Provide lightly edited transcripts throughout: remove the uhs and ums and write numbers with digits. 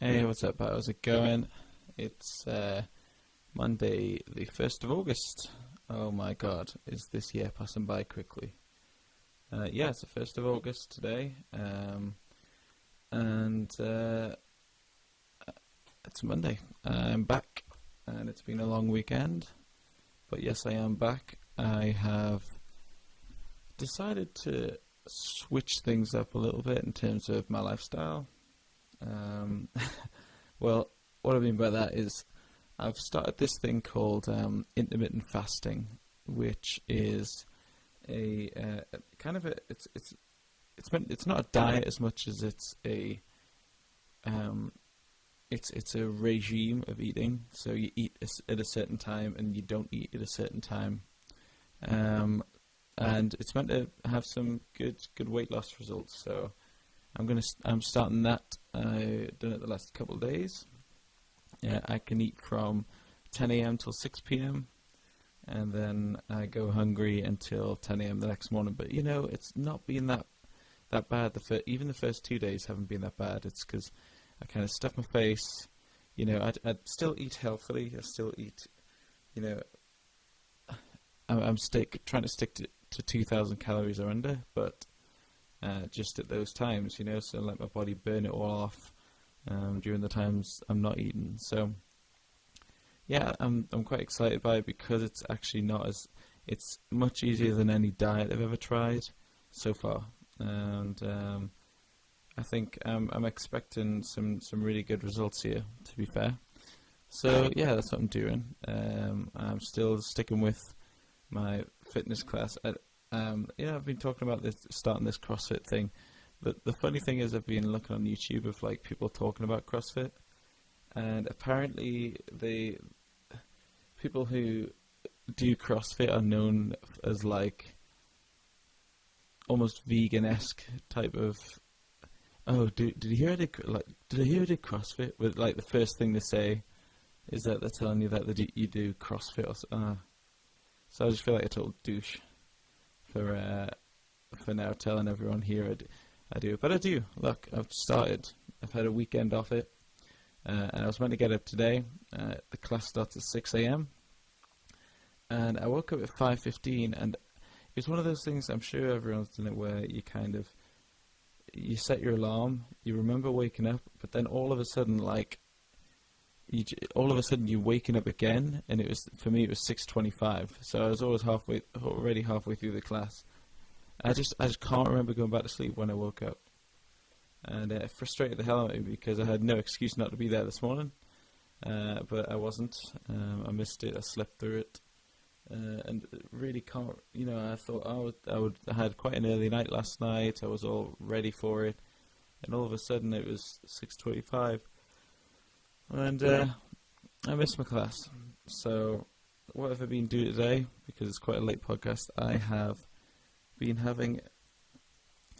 Hey, what's up? How's it going? It's Monday, the 1st of August. Oh my god, is this year passing by quickly? Yeah, it's the 1st of August today, and it's Monday. I'm back, and it's been a long weekend, but yes, I am back. I have decided to switch things up a little bit in terms of my lifestyle. Well, what I mean by that is I've started this thing called intermittent fasting, which is a kind of a it's not a diet as much as it's a regime of eating. So you eat at a certain time and you don't eat at a certain time, and it's meant to have some good weight loss results. So I'm starting that. I've done it the last couple of days. Yeah, I can eat from 10 a.m. till 6 p.m. and then I go hungry until 10 a.m. the next morning. But it's not been that bad. Even the first 2 days haven't been that bad. It's because I kind of stuff my face. I'd still eat healthily. I still eat. I'm trying to stick to 2,000 calories or under, but just at those times, so let my body burn it all off during the times I'm not eating. So yeah, I'm quite excited by it because it's actually it's much easier than any diet I've ever tried so far, and I think I'm expecting some really good results here, to be fair. So yeah, that's what I'm doing. I'm still sticking with my fitness class. I've been talking about starting this CrossFit thing. But the funny thing is, I've been looking on YouTube of people talking about CrossFit, and apparently the people who do CrossFit are known as almost vegan-esque type of. Oh, did you hear did I hear I did CrossFit? With the first thing they say is that they're telling you that you do CrossFit. So I just feel like a total douche for now telling everyone here I do. But I do. Look, I've started. I've had a weekend off it, and I was meant to get up today. The class starts at 6 a.m. and I woke up at 5:15, and it's one of those things. I'm sure everyone's done it where you set your alarm, you remember waking up, but then all of a sudden you're waking up again, and for me it was 6:25. So I was already halfway through the class. I just can't remember going back to sleep when I woke up, and it frustrated the hell out of me because I had no excuse not to be there this morning, but I wasn't. I missed it. I slept through it, and really can't. I thought I had quite an early night last night. I was all ready for it, and all of a sudden it was 6:25, and I missed my class. So what have I been doing today? Because it's quite a late podcast. I have been having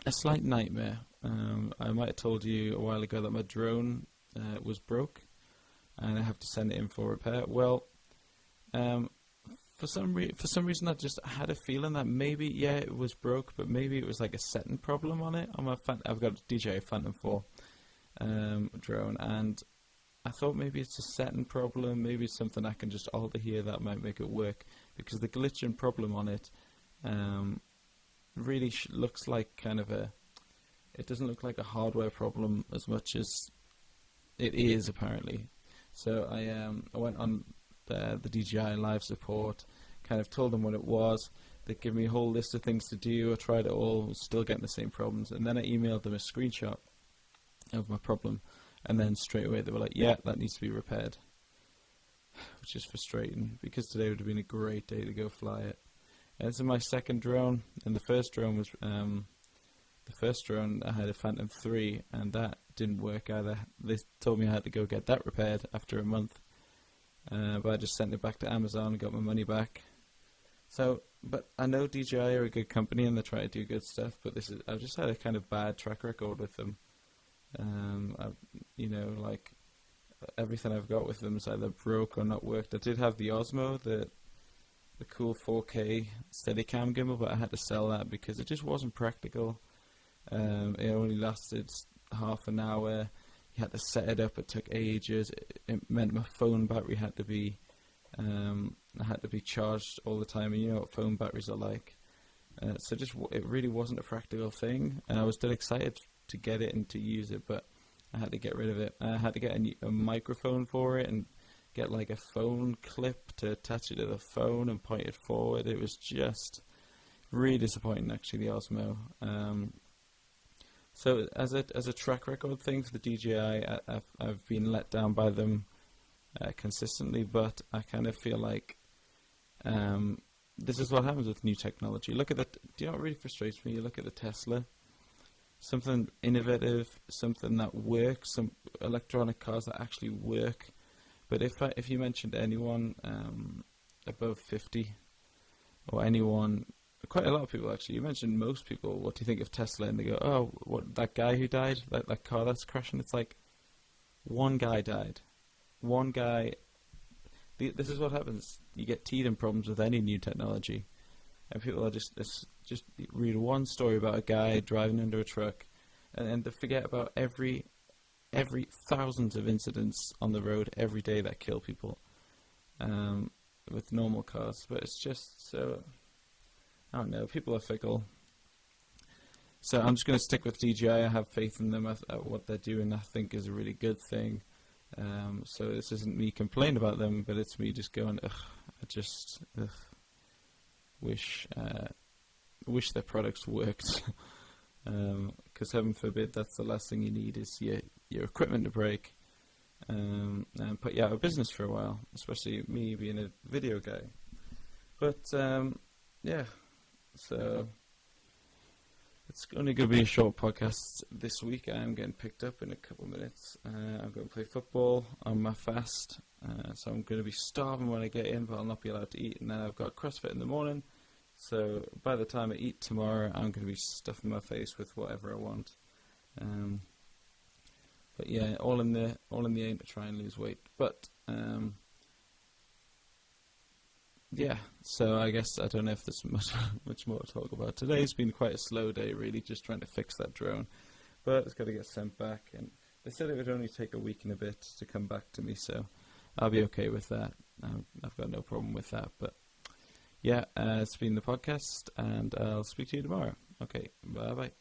a slight nightmare. I might have told you a while ago that my drone was broke and I have to send it in for repair. Well, for some reason I just had a feeling that maybe it was broke, but maybe it was a setting problem on it. I've got a DJI Phantom 4 drone, and I thought maybe it's a setting problem. Maybe it's something I can just alter here that might make it work, because the glitching problem on it really looks like it doesn't look like a hardware problem as much as it is apparently. So I went on the DJI live support, kind of told them what it was. They gave me a whole list of things to do. I tried it all, was still getting the same problems, and then I emailed them a screenshot of my problem, and then straight away they were like, yeah, that needs to be repaired, which is frustrating because today would have been a great day to go fly it. This is my second drone, and the first drone I had a Phantom 3, and that didn't work either. They told me I had to go get that repaired after a month, but I just sent it back to Amazon and got my money back. So, but I know DJI are a good company and they try to do good stuff, but I've just had a kind of bad track record with them. Everything I've got with them is either broke or not worked. I did have the Osmo, the cool 4K Steadicam gimbal, but I had to sell that because it just wasn't practical. It only lasted half an hour. you had to set it up. It took ages. It meant my phone battery had to be charged all the time, and you know what phone batteries are like. So it really wasn't a practical thing, and I was still excited to get it and to use it, but I had to get rid of it. I had to get a microphone for it and get like a phone clip to attach it to the phone and point it forward. It was just really disappointing, actually, the Osmo. So as a track record thing for the DJI, I've been let down by them consistently, but I kind of feel like this is what happens with new technology. Look at that. Do you know what really frustrates me? You look at the Tesla, something innovative, something that works, some electronic cars that actually work. But if you mentioned anyone above 50, or anyone, quite a lot of people actually, you mentioned most people, what do you think of Tesla? And they go, oh, what, that guy who died, that car that's crashing? It's like, one guy died. One guy. This is what happens. You get teething problems with any new technology, and people are just read one story about a guy driving under a truck, and they forget about every thousands of incidents on the road every day that kill people with normal cars. But it's just so, I don't know. People are fickle. So I'm just going to stick with DJI. I have faith in them. What they're doing, I think, is a really good thing. So this isn't me complaining about them, but it's me just going, ugh, I just wish their products worked. Because heaven forbid, that's the last thing you need is your equipment to break and put you out of business for a while, especially me being a video guy. But yeah, so it's only going to be a short podcast this week. I am getting picked up in a couple of minutes. I'm going to play football on my fast, so I'm going to be starving when I get in, but I'll not be allowed to eat. And then I've got CrossFit in the morning, so by the time I eat tomorrow, I'm going to be stuffing my face with whatever I want. But yeah, all in the aim to try and lose weight. But yeah, so I guess I don't know if there's much more to talk about. Today's been quite a slow day, really, just trying to fix that drone. But it's got to get sent back, and they said it would only take a week and a bit to come back to me, so I'll be okay with that. I've got no problem with that. But yeah, it's been the podcast, and I'll speak to you tomorrow. Okay, bye-bye.